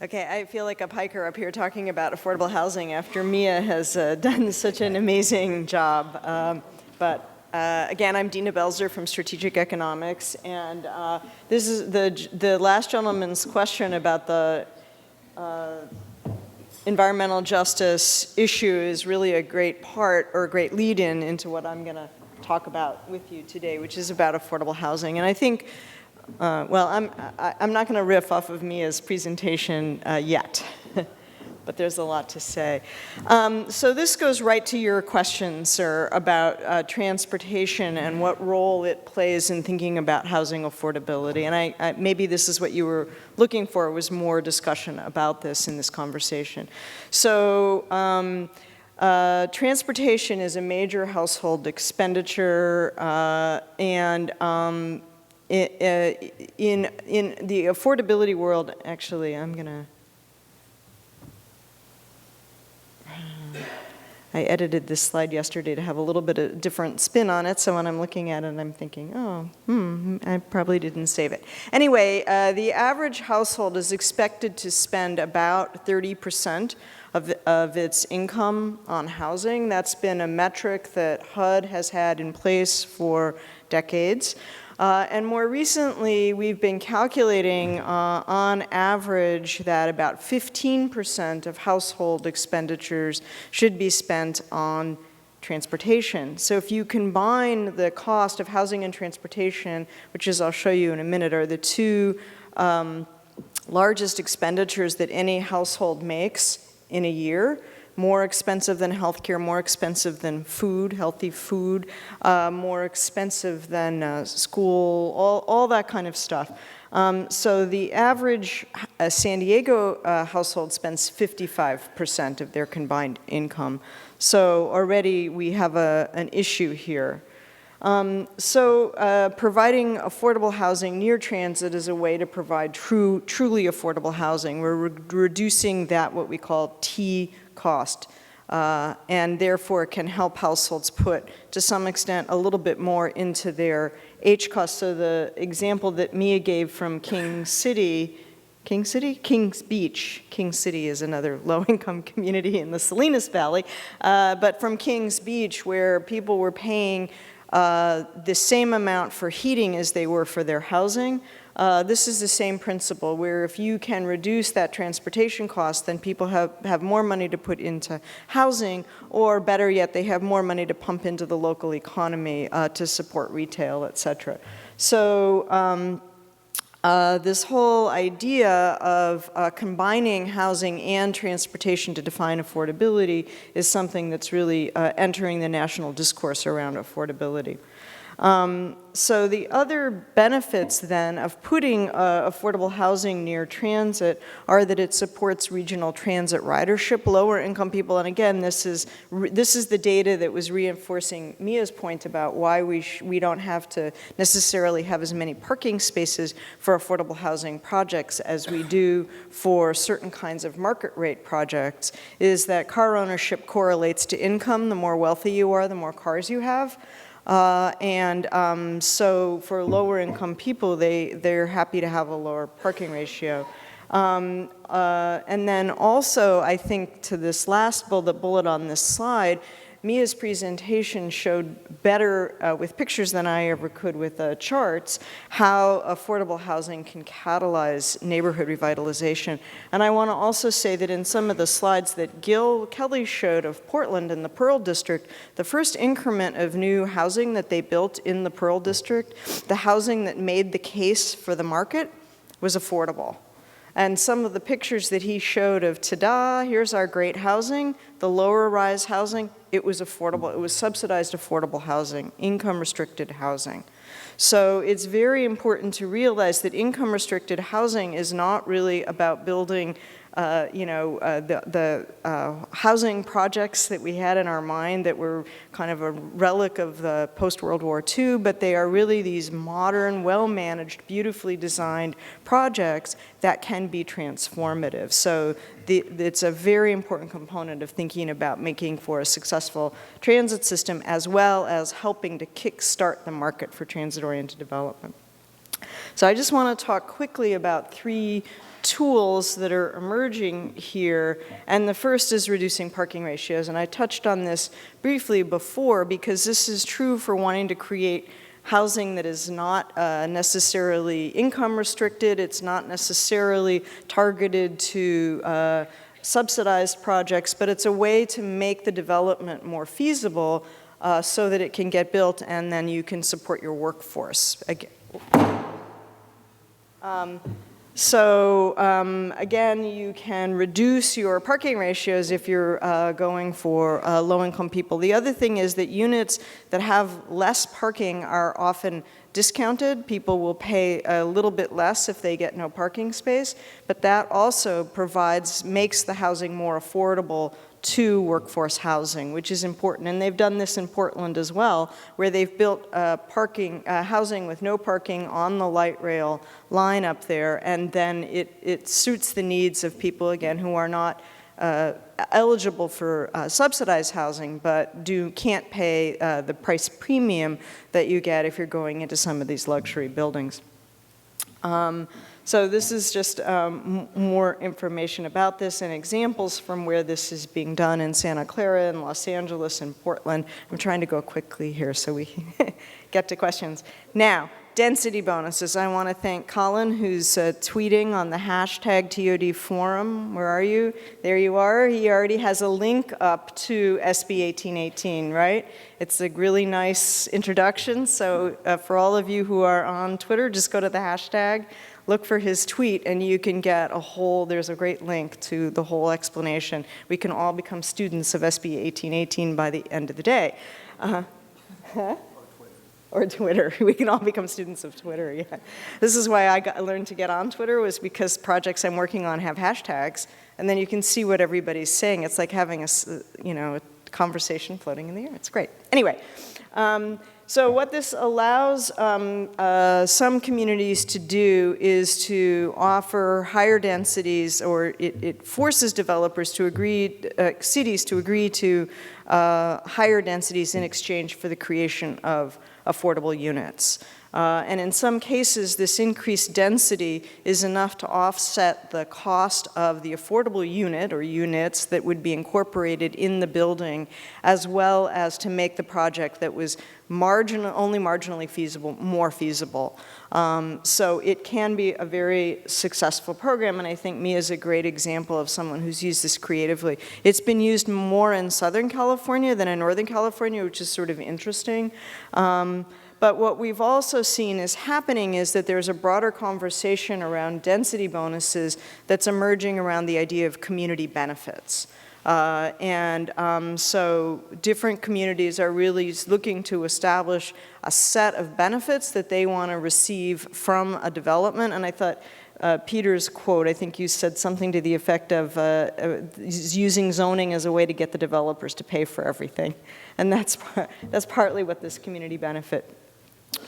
Okay, I feel like a piker up here talking about affordable housing after Mia has done such an amazing job. Again, I'm Dena Belzer from Strategic Economics, and this is the last gentleman's question about the environmental justice issue is really a great part or a great lead-in into what I'm going to talk about with you today, which is about affordable housing. And I think, well, I'm not going to riff off of Mia's presentation yet, but there's a lot to say. So this goes right to your question, sir, about transportation and what role it plays in thinking about housing affordability. And maybe this is what you were looking for, was more discussion about this in this conversation. So transportation is a major household expenditure, and in the affordability world, actually, I edited this slide yesterday to have a little bit of different spin on it, so when I'm looking at it, I'm thinking, oh, I probably didn't save it. Anyway, the average household is expected to spend about 30% of its income on housing. That's been a metric that HUD has had in place for decades. And more recently, we've been calculating on average that about 15% of household expenditures should be spent on transportation. So if you combine the cost of housing and transportation, which, as I'll show you in a minute, are the two largest expenditures that any household makes in a year, more expensive than healthcare, more expensive than food, healthy food, more expensive than school, all that kind of stuff. So the average San Diego household spends 55% of their combined income. So already we have an issue here. Providing affordable housing near transit is a way to provide truly affordable housing. We're reducing that, what we call T cost, and therefore can help households put, to some extent, a little bit more into their H cost. So the example that Mia gave from Kings Beach. Kings City is another low-income community in the Salinas Valley, but from Kings Beach, where people were paying the same amount for heating as they were for their housing. This is the same principle, where if you can reduce that transportation cost, then people have more money to put into housing, or better yet, they have more money to pump into the local economy to support retail, et cetera. So this whole idea of combining housing and transportation to define affordability is something that's really entering the national discourse around affordability. So the other benefits then of putting affordable housing near transit are that it supports regional transit ridership, lower income people, and again, this is the data that was reinforcing Mia's point about why we don't have to necessarily have as many parking spaces for affordable housing projects as we do for certain kinds of market rate projects, is that car ownership correlates to income. The more wealthy you are, the more cars you have. So for lower income people, they're happy to have a lower parking ratio. And then also, I think to this last bullet on this slide, Mia's presentation showed better with pictures than I ever could with charts how affordable housing can catalyze neighborhood revitalization. And I want to also say that in some of the slides that Gil Kelly showed of Portland and the Pearl District, the first increment of new housing that they built in the Pearl District, the housing that made the case for the market, was affordable. And some of the pictures that he showed of, ta-da, here's our great housing, the lower rise housing, it was affordable. It was subsidized affordable housing, income restricted housing. So it's very important to realize that income restricted housing is not really about building the housing projects that we had in our mind that were kind of a relic of the post-World War II, but they are really these modern, well-managed, beautifully designed projects that can be transformative. So it's a very important component of thinking about making for a successful transit system, as well as helping to kickstart the market for transit-oriented development. So I just want to talk quickly about 3 tools that are emerging here, and the first is reducing parking ratios, and I touched on this briefly before because this is true for wanting to create housing that is not necessarily income restricted, it's not necessarily targeted to subsidized projects, but it's a way to make the development more feasible so that it can get built and then you can support your workforce. Again, again, you can reduce your parking ratios if you're going for low-income people. The other thing is that units that have less parking are often discounted. People will pay a little bit less if they get no parking space, but that also makes the housing more affordable to workforce housing, which is important. And they've done this in Portland as well, where they've built housing with no parking on the light rail line up there, and then it suits the needs of people, again, who are not eligible for subsidized housing, but can't pay the price premium that you get if you're going into some of these luxury buildings. So this is just more information about this and examples from where this is being done in Santa Clara, in Los Angeles, and Portland. I'm trying to go quickly here so we can get to questions. Now, density bonuses. I want to thank Colin, who's tweeting on the hashtag TOD forum. Where are you? There you are. He already has a link up to SB 1818, right? It's a really nice introduction. So for all of you who are on Twitter, just go to the hashtag, look for his tweet, and you can get there's a great link to the whole explanation. We can all become students of SB 1818 by the end of the day. Or Twitter. We can all become students of Twitter, yeah. This is why I learned to get on Twitter, was because projects I'm working on have hashtags, and then you can see what everybody's saying. It's like having a conversation floating in the air. It's great. Anyway, so what this allows some communities to do is to offer higher densities, or it forces developers to cities to agree to higher densities in exchange for the creation of affordable units. And in some cases, this increased density is enough to offset the cost of the affordable unit or units that would be incorporated in the building, as well as to make the project that was only marginally feasible more feasible. So it can be a very successful program, and I think Mia is a great example of someone who's used this creatively. It's been used more in Southern California than in Northern California, which is sort of interesting. But what we've also seen is happening is that there's a broader conversation around density bonuses that's emerging around the idea of community benefits. So different communities are really looking to establish a set of benefits that they want to receive from a development. And I thought Peter's quote, I think you said something to the effect of using zoning as a way to get the developers to pay for everything. And that's partly what this community benefit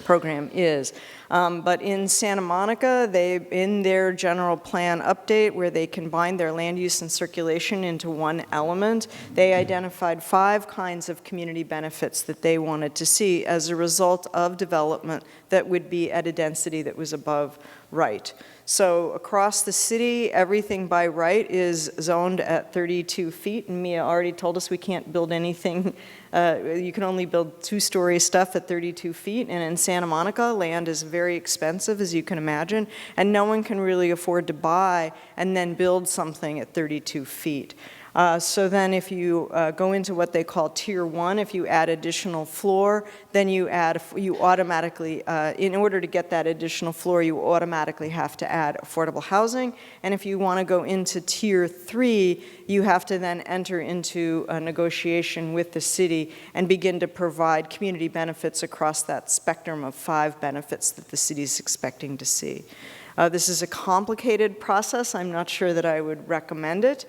program is. But in Santa Monica, in their general plan update, where they combined their land use and circulation into one element, they identified 5 kinds of community benefits that they wanted to see as a result of development that would be at a density that was above right. So across the city, everything by right is zoned at 32 feet, and Mia already told us we can't build anything. You can only build 2-story stuff at 32 feet, and in Santa Monica, land is very expensive, as you can imagine, and no one can really afford to buy and then build something at 32 feet. So then if you go into what they call Tier 1, if you add additional floor, then you automatically, in order to get that additional floor, you automatically have to add affordable housing. And if you want to go into Tier 3, you have to then enter into a negotiation with the city and begin to provide community benefits across that spectrum of 5 benefits that the city is expecting to see. This is a complicated process. I'm not sure that I would recommend it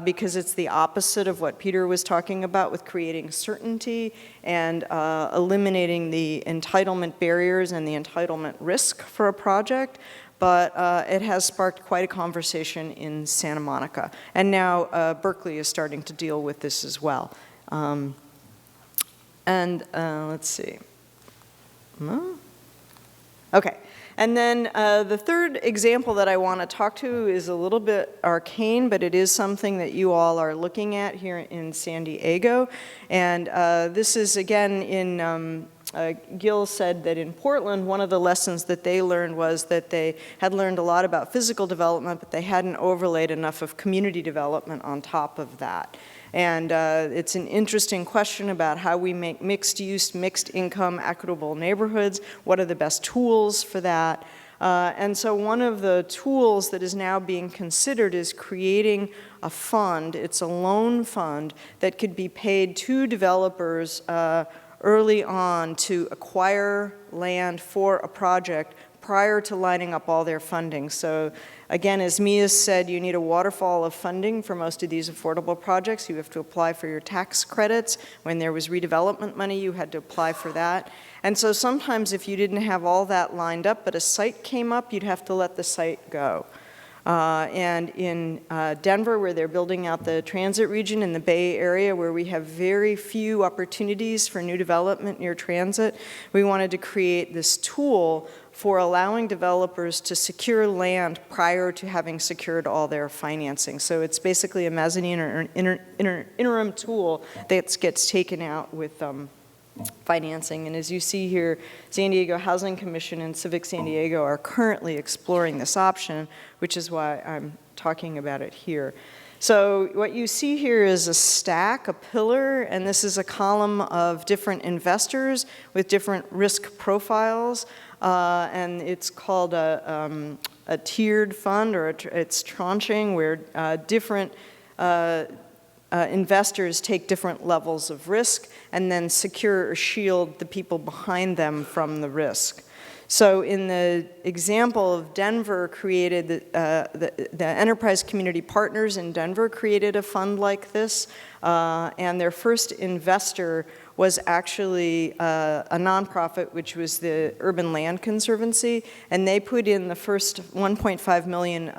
because it's the opposite of what Peter was talking about with creating certainty and eliminating the entitlement barriers and the entitlement risk for a project. But it has sparked quite a conversation in Santa Monica. And now Berkeley is starting to deal with this as well. Let's see. Okay, and then the third example that I want to talk to is a little bit arcane, but it is something that you all are looking at here in San Diego. And this is, again, in Gil said that in Portland, one of the lessons that they learned was that they had learned a lot about physical development, but they hadn't overlaid enough of community development on top of that. And it's an interesting question about how we make mixed use, mixed income, equitable neighborhoods. What are the best tools for that? And so one of the tools that is now being considered is creating a fund. It's a loan fund that could be paid to developers early on to acquire land for a project prior to lining up all their funding. So again, as Mia said, you need a waterfall of funding for most of these affordable projects. You have to apply for your tax credits. When there was redevelopment money, you had to apply for that. And so sometimes if you didn't have all that lined up, but a site came up, you'd have to let the site go. And in Denver, where they're building out the transit region, in the Bay Area, where we have very few opportunities for new development near transit, we wanted to create this tool for allowing developers to secure land prior to having secured all their financing. So it's basically a mezzanine or an interim tool that gets taken out with financing. And as you see here, San Diego Housing Commission and Civic San Diego are currently exploring this option, which is why I'm talking about it here. So what you see here is a stack, a pillar, and this is a column of different investors with different risk profiles. And it's called a tiered fund, or it's tranching, where different investors take different levels of risk and then secure or shield the people behind them from the risk. So in the example of Denver created, the Enterprise Community Partners in Denver created a fund like this, and their first investor was actually a nonprofit, which was the Urban Land Conservancy, and they put in the first $1.5 million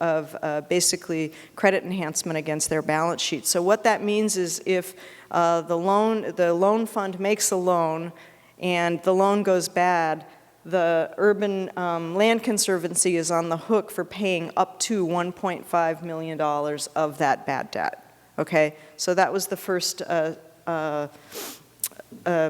of basically credit enhancement against their balance sheet. So what that means is if the loan fund makes a loan and the loan goes bad, the Urban Land Conservancy is on the hook for paying up to $1.5 million of that bad debt. Okay, so that was the first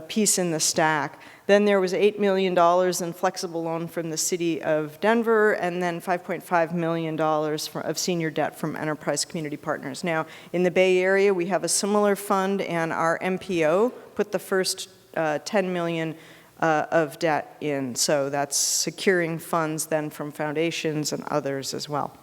piece in the stack. Then there was $8 million in flexible loan from the city of Denver, and then $5.5 million of senior debt from Enterprise Community Partners. Now, in the Bay Area, we have a similar fund, and our MPO put the first $10 million of debt in. So that's securing funds then from foundations and others as well.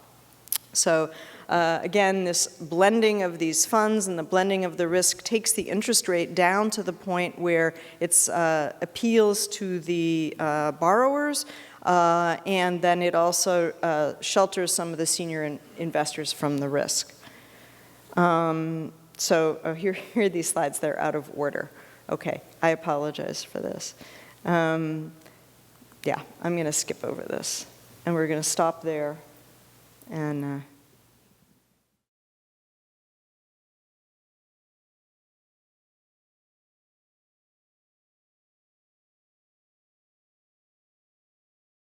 So again, this blending of these funds and the blending of the risk takes the interest rate down to the point where it appeals to the borrowers, and then it also shelters some of the senior investors from the risk. Here are these slides. They're out of order. Okay, I apologize for this. Yeah, I'm going to skip over this, and we're going to stop there. And